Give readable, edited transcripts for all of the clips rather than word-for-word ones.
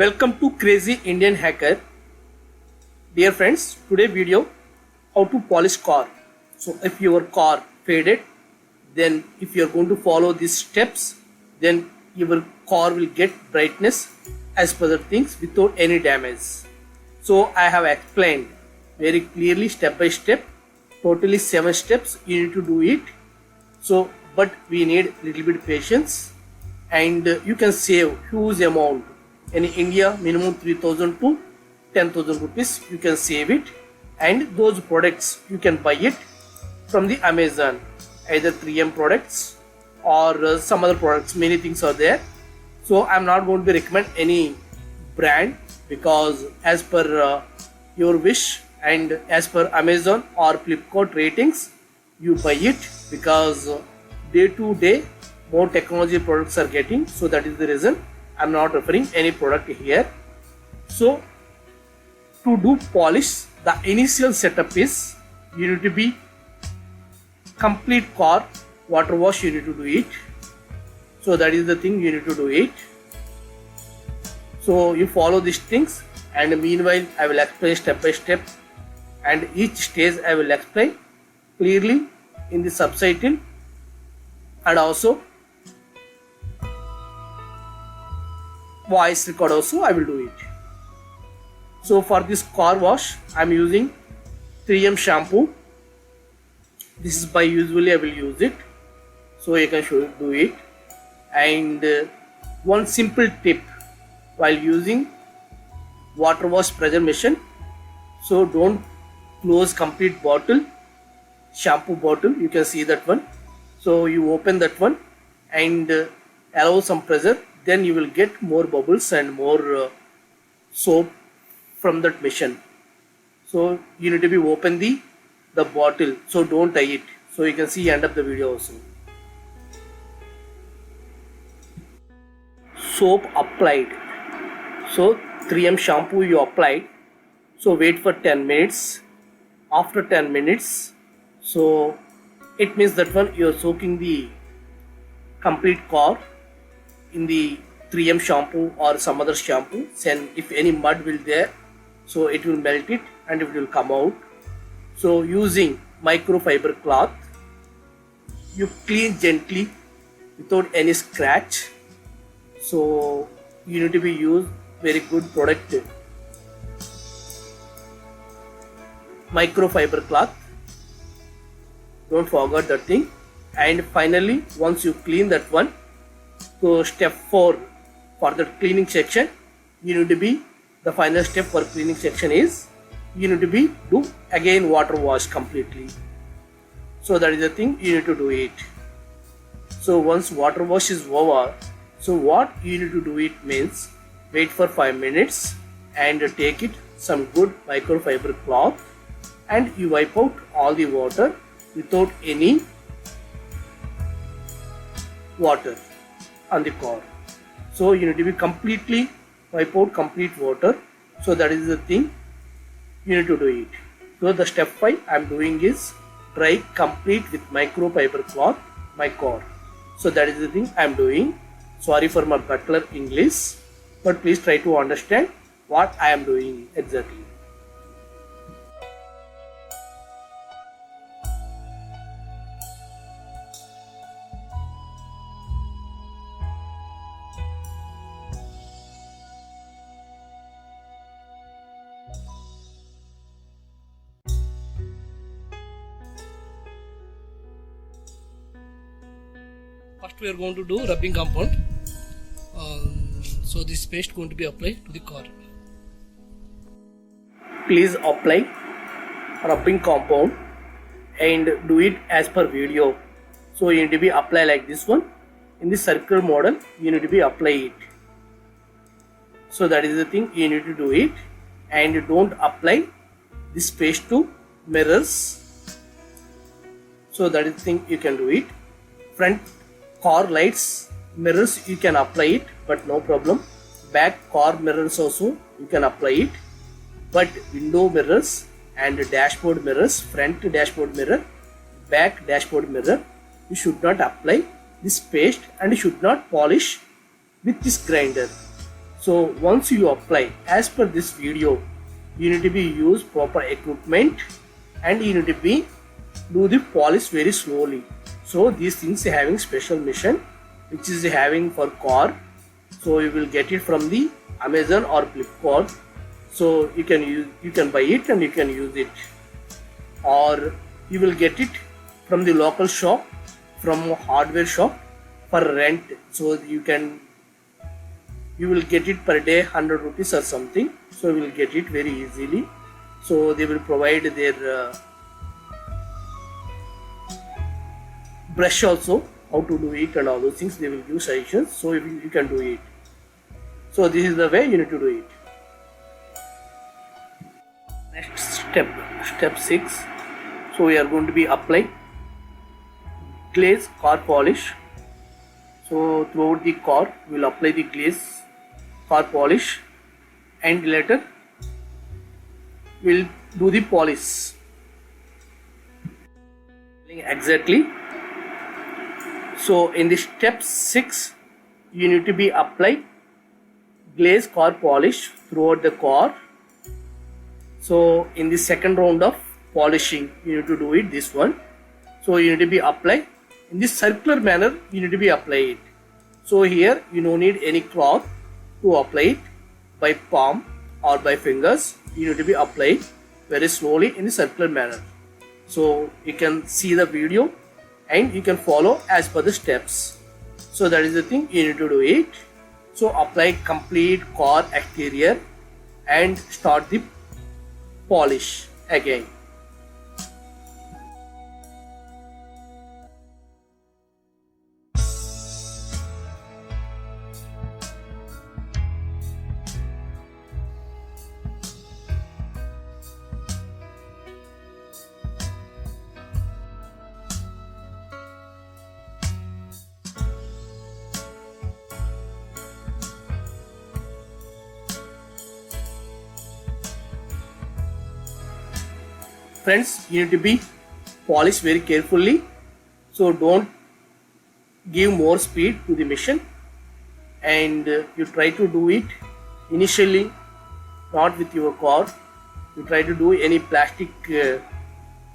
Welcome to Crazy Indian Hacker. Dear friends, today video how to polish car. So if your car faded, then if you are going to follow these steps, then your car will get brightness as per the things without any damage. So I have explained very clearly step by step, totally 7 steps you need to do it. So but we need little bit patience, and you can save huge amount. In India, minimum 3,000 to 10,000 rupees you can save it, and those products you can buy it from the Amazon, either 3M products or some other products. Many things are there. So I'm not going to recommend any brand, because as per your wish and as per Amazon or Flipkart ratings, you buy it, because day to day more technology products are getting. So that is the reason I'm not referring any product here. So to do polish, the initial setup is you need to be complete car water wash, you need to do it. So that is the thing, you need to do it. So you follow these things, and meanwhile I will explain step by step, and each stage I will explain clearly in the subtitle, and also voice record also I will do it. So for this car wash I am using 3M shampoo. This is by usually I will use it, so you can do it. And one simple tip while using water wash pressure machine, so don't close complete bottle, shampoo bottle, you can see that one. So you open that one and allow some pressure, then you will get more bubbles and more soap from that machine. So you need to be open the bottle, so don't tie it. So you can see end of the video also. Soap applied. So 3M shampoo you applied. So wait for 10 minutes. After 10 minutes, so it means that one you are soaking the complete car in the 3M shampoo or some other shampoo. Then if any mud will there, so it will melt it and it will come out. So using microfiber cloth, you clean gently without any scratch. So you need to be use very good product, microfiber cloth, don't forget that thing. And finally once you clean that one, so step 4 for the cleaning section, you need to be, the final step for cleaning section is you need to be do again water wash completely. So that is the thing, you need to do it. So once water wash is over, so what you need to do it means wait for 5 minutes and take it some good microfiber cloth, and you wipe out all the water without any water on the car. So you need to be completely wipe out complete water. So that is the thing, you need to do it. So the step 5 I am doing is dry complete with microfiber cloth my car. So that is the thing I am doing. Sorry for my butler English, but please try to understand what I am doing exactly. First we are going to do rubbing compound. So this paste going to be applied to the car. Please apply rubbing compound and do it as per video. So you need to be apply like this one. In this circular model you need to be apply it. So that is the thing, you need to do it. And don't apply this paste to mirrors. So that is the thing, you can do it. Front car lights mirrors you can apply it, but no problem. Back car mirrors also you can apply it, but window mirrors and dashboard mirrors, front dashboard mirror, back dashboard mirror, you should not apply this paste and you should not polish with this grinder. So once you apply, as per this video, you need to be use proper equipment and you need to be do the polish very slowly. So these things having special mission which is having for car. So you will get it from the Amazon or Flipkart. So you can buy it and you can use it, or you will get it from the local shop, from hardware shop for rent. So you will get it per day 100 rupees or something. So you will get it very easily. So they will provide their brush also, how to do it and all those things. They will give suggestions, so you can do it. So this is the way you need to do it. Next step 6. So we are going to be apply glaze car polish. So throughout the car we will apply the glaze car polish, and later we will do the polish exactly. So in the step 6 you need to be apply glaze car polish throughout the car. So in the second round of polishing you need to do it, this one. So you need to be apply in this circular manner, you need to be apply it. So here you don't need any cloth to apply it by palm or by fingers. You need to be applied very slowly in the circular manner. So you can see the video and you can follow as per the steps. So that is the thing you need to do it. So apply complete car exterior and start the polish again. Friends, you need to be polish very carefully. So don't give more speed to the machine, and you try to do it initially not with your car. You try to do any plastic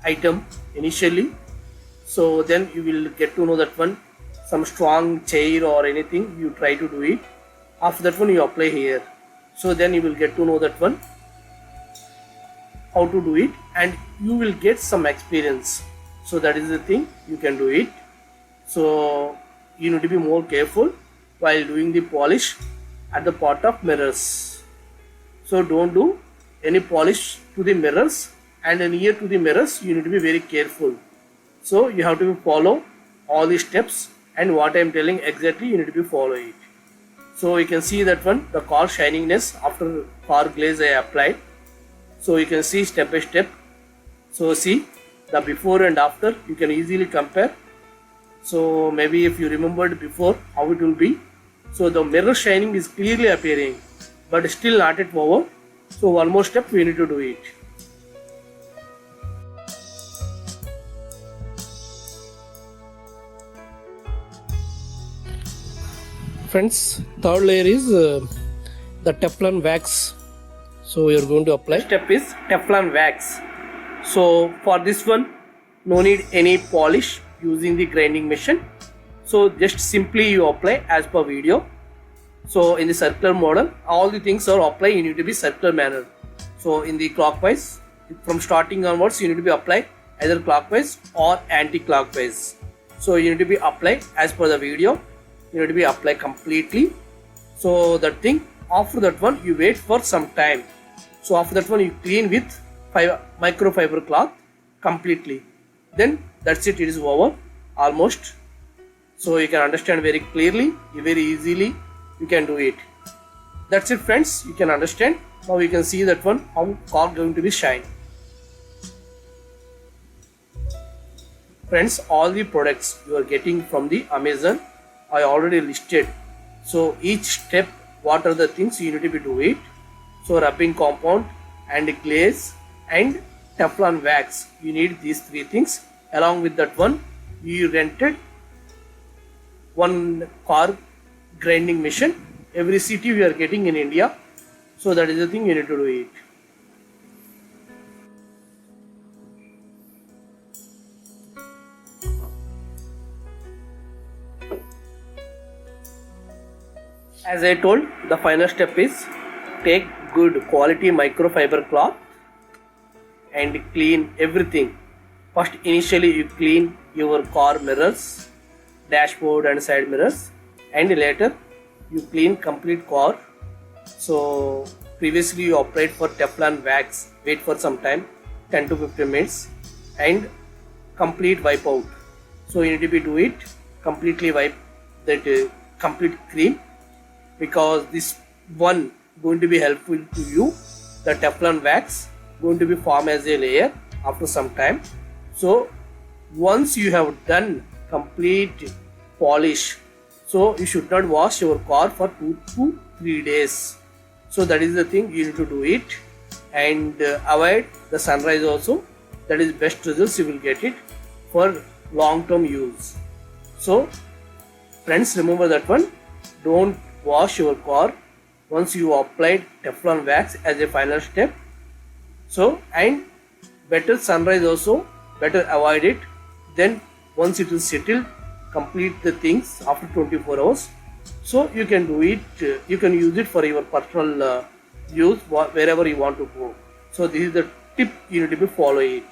item initially. So then you will get to know that one, some strong chair or anything, you try to do it. After that one you apply here. So then you will get to know that one, how to do it, and you will get some experience. So that is the thing, you can do it. So you need to be more careful while doing the polish at the part of mirrors. So don't do any polish to the mirrors, and near to the mirrors you need to be very careful. So you have to follow all the steps, and what I am telling exactly you need to be follow it. So you can see that one, the car shiningness after car glaze I applied. So you can see step by step. So see the before and after, you can easily compare. So maybe if you remembered before how it will be. So the mirror shining is clearly appearing, but still not yet over. So one more step we need to do it. Friends, third layer is the Teflon wax. So we are going to apply. Step is Teflon wax. So for this one, no need any polish using the grinding machine. So just simply you apply as per video. So in the circular model, all the things are applied. You need to be circular manner. So in the clockwise, from starting onwards, you need to be applied either clockwise or anti-clockwise. So you need to be applied as per the video. You need to be applied completely. So that thing, after that one, you wait for some time. So after that one, you clean with microfiber cloth completely. Then that's it. It is over almost. So you can understand very clearly, very easily. You can do it. That's it, friends. You can understand. Now you can see that one, how car going to be shine. Friends, all the products you are getting from the Amazon, I already listed. So each step, what are the things you need to be doing. So rubbing compound and glaze and Teflon wax. You need these three things. Along with that one, you rented one car grinding machine, every city we are getting in India. So that is the thing you need to do it. As I told, the final step is take good quality microfiber cloth and clean everything. First, initially you clean your car mirrors, dashboard and side mirrors, and later you clean complete car. So previously you applied for Teflon wax, wait for some time, 10 to 15 minutes, and complete wipe out. So you need to be do it, completely wipe that complete cream, because this one going to be helpful to you. The Teflon wax going to be form as a layer after some time. So once you have done complete polish, so you should not wash your car for 2 to 3 days. So that is the thing you need to do it, and avoid the sunrise also. That is best results you will get it for long term use. So friends, remember that one. Don't wash your car once you applied Teflon wax as a final step. So, and better sunrise also, better avoid it. Then once it is settled, complete the things after 24 hours. So you can do it, you can use it for your personal use wherever you want to go. So this is the tip you need to be follow it.